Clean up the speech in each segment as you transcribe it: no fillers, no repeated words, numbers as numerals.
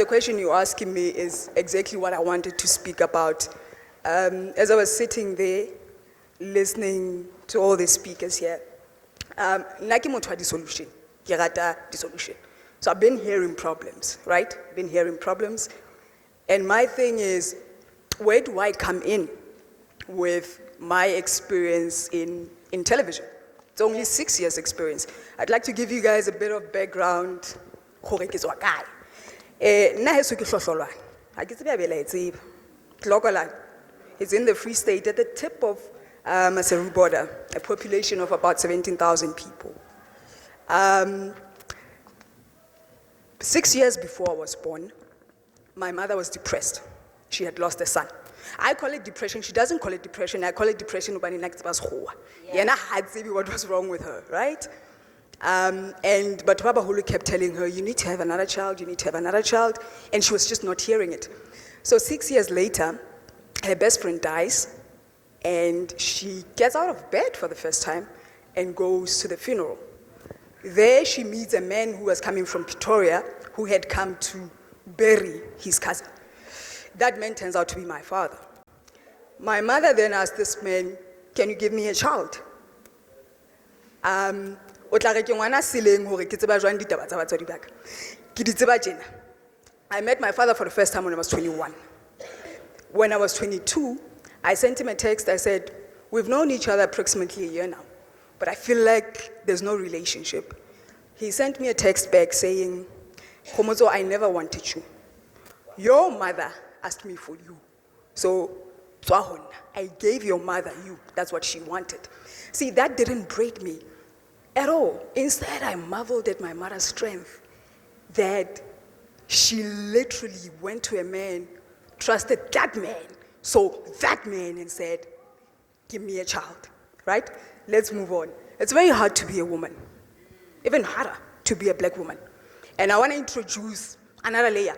The question you're asking me is exactly what I wanted to speak about. As I was sitting there, listening to all the speakers here, nna ke motho wa di-solution, ke rata di-solution. So I've been hearing problems, right? Been hearing problems. And my thing is, where do I come in with my experience in television? It's only 6 years experience. I'd like to give you guys a bit of background. It's in the Free State at the tip of Maseru border, a population of about 17,000 people. 6 years before I was born, my mother was depressed. She had lost a son. I call it depression. She doesn't call it depression. I call it depression. But what was wrong with her, right? But Baba Hulu kept telling her, you need to have another child, you need to have another child. And she was just not hearing it. So 6 years later, her best friend dies, and she gets out of bed for the first time and goes to the funeral. There she meets a man who was coming from Pretoria, who had come to bury his cousin. That man turns out to be my father. My mother then asked this man, can you give me a child? I met my father for the first time when I was 21. When I was 22, I sent him a text. I said, we've known each other approximately a year now, but I feel like there's no relationship. He sent me a text back saying, Kgomotso, I never wanted you. Your mother asked me for you. So, I gave your mother you. That's what she wanted. See, that didn't break me at all. Instead, I marveled at my mother's strength, that she literally went to a man, trusted that man, so that man, and said, give me a child, right? Let's move on. It's very hard to be a woman, even harder to be a black woman. And I want to introduce another layer.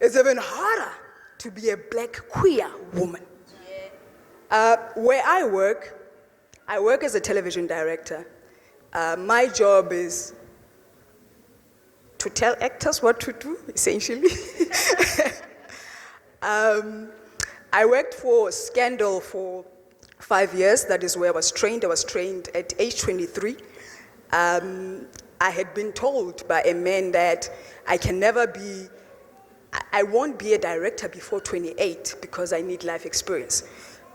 It's even harder to be a black queer woman. Where I work as a television director. My job is to tell actors what to do, essentially. I worked for Scandal for 5 years. That is where I was trained. I was trained at age 23. I had been told by a man that I won't be a director before 28 because I need life experience.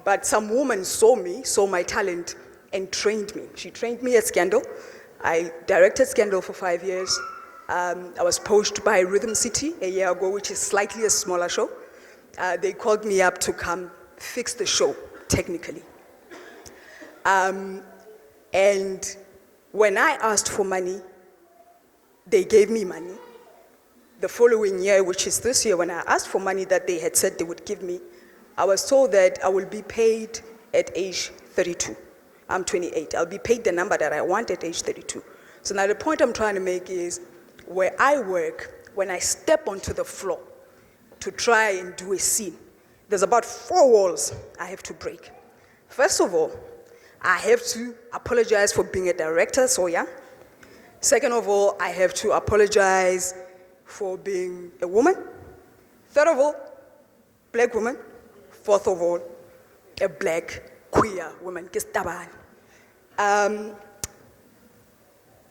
But some woman saw my talent, and trained me. She trained me at Scandal. I directed Scandal for 5 years. I was poached by Rhythm City a year ago, which is slightly a smaller show. They called me up to come fix the show, technically. And when I asked for money, they gave me money. The following year, which is this year, when I asked for money that they had said they would give me, I was told that I will be paid at age 32. I'm 28. I'll be paid the number that I want at age 32. So now the point I'm trying to make is, where I work, when I step onto the floor to try and do a scene, there's about 4 walls I have to break. First of all, I have to apologize for being a director so young. Second of all, I have to apologize for being a woman. Third of all, black woman. Fourth of all, a black queer woman.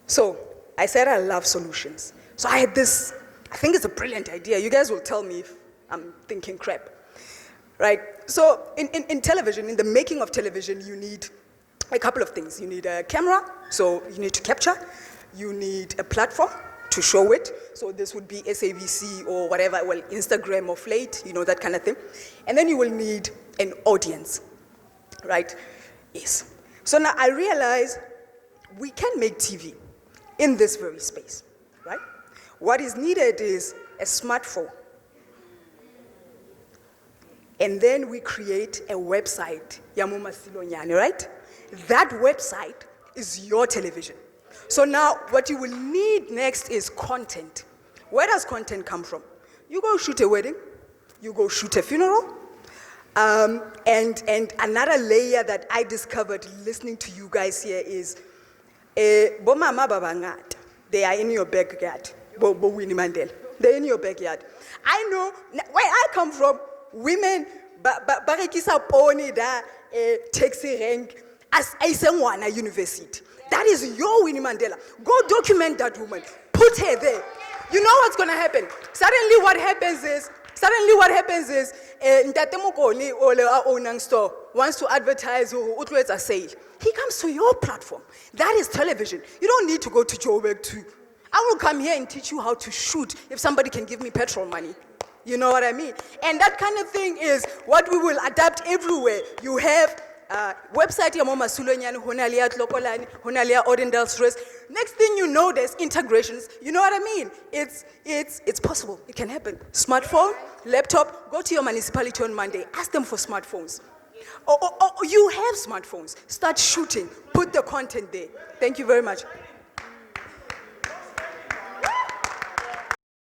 So I said I love solutions. So I had this, I think it's a brilliant idea. You guys will tell me if I'm thinking crap, right? So in television, in the making of television, you need a couple of things. You need a camera, so you need to capture. You need a platform to show it. So this would be SABC or whatever, well, Instagram or Flate, you know, that kind of thing. And then you will need an audience, right? Yes. So now I realize we can make TV in this very space, right? What is needed is a smartphone. And then we create a website, Yamuma Silonyane, right? That website is your television. So now what you will need next is content. Where does content come from? You go shoot a wedding, you go shoot a funeral, and another layer that I discovered listening to you guys here is, Bomama Babangata, they are in your backyard, Winnie Mandela. They're in your backyard. I know, where I come from, women, barekisa pony da, taxi rank, as a university. That is your Winnie Mandela. Go document that woman. Put her there. You know what's going to happen? Suddenly what happens is, Ntate Mokoni or our owning store wants to advertise or a sale. He comes to your platform. That is television. You don't need to go to Joburg too. I will come here and teach you how to shoot if somebody can give me petrol money. You know what I mean? And that kind of thing is what we will adapt everywhere. You have website ya Mama Sulonyani, Honalia Tlokolani, Honalia Ordendale Stress. Next thing you know, there's integrations. You know what I mean? It's possible. It can happen. Smartphone, laptop, go to your municipality on Monday. Ask them for smartphones. Or you have smartphones. Start shooting. Put the content there. Thank you very much.